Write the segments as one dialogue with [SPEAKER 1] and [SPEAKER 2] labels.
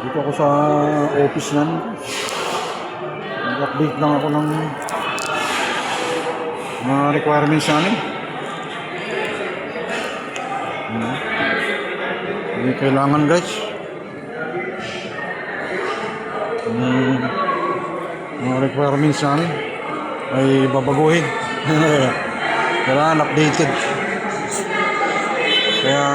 [SPEAKER 1] Dito ako sa office namin. Nag-update lang ako ng mga requirements namin. Hindi kailangan guys. Mga requirements namin ay babaguhin. Kailangan updated. Kaya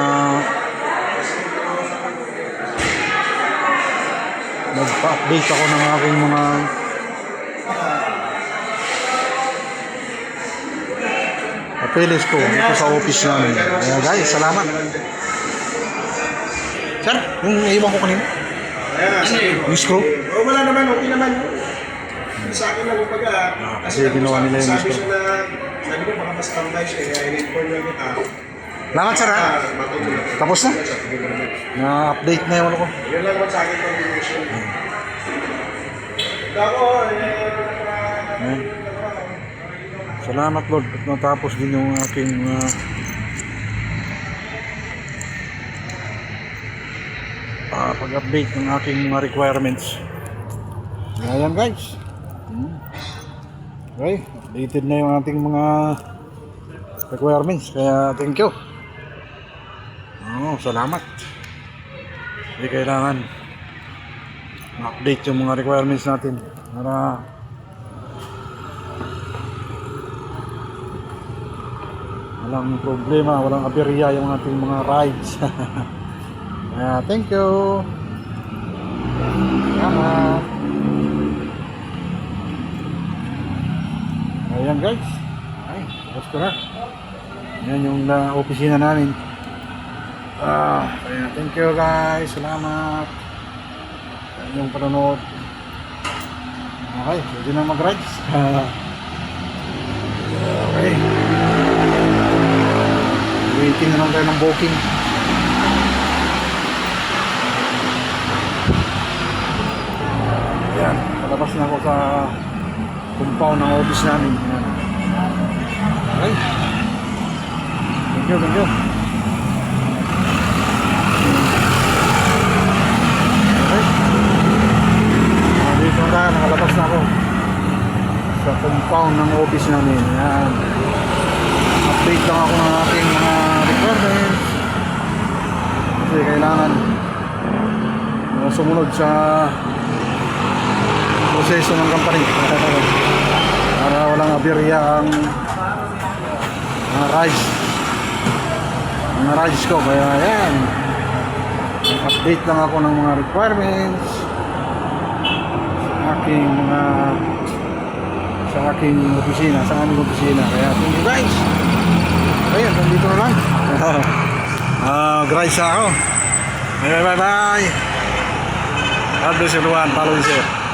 [SPEAKER 1] nagpa-update ako ng aking mga papeles ko dito sa office namin. Kaya guys, salamat. Sir, yung iwan ko kanina. Yung screw.
[SPEAKER 2] Oh, wala naman, okay naman. Sa akin lang umaga.
[SPEAKER 1] Kasi ginawa nila yung
[SPEAKER 2] sabi
[SPEAKER 1] screw.
[SPEAKER 2] siya na, sabi ko baka mas tambay siya, in-inform lang kita.
[SPEAKER 1] Salamat sir ha.
[SPEAKER 2] Matutulog.
[SPEAKER 1] Tapos na. Na-update na yung ano ko.
[SPEAKER 2] Yun lang naman sa akin contribution. Ako,
[SPEAKER 1] Ayan. Salamat Lord at natapos din yung aking pag-update ng aking mga requirements. Ayan guys. Okay, updated na yung ating mga requirements. Kaya thank you. Salamat. Hindi kailangan ma-update yung mga requirements natin para walang problema, walang aberya yung ating mga rides. Thank you. Salamat. Ayan guys. Ay, tapos ko na. Yan yung opisina namin. Kaya thank you guys. Salamat. Yan yung panonood. Okay, pwede na mag-rides. Okay. Waiting na lang tayo ng booking. Ayan, palabas na ako sa compound ng office namin. Ayan. Okay. Thank you, thank you. Okay. Dito na tayo, nakalabas na ako sa compound ng office namin. Ayan. Update lang ako ng aking mga requirements kasi kailangan sumunod sa proseso ng company para walang aberya ang mga rides ko. Kaya ayan, update lang ako ng mga requirements sa aking opisina, sa aming opisina. Kaya thank you guys. Ayan, nandito na lang. Guys ako. Bye bye. God bless everyone. Follow and share.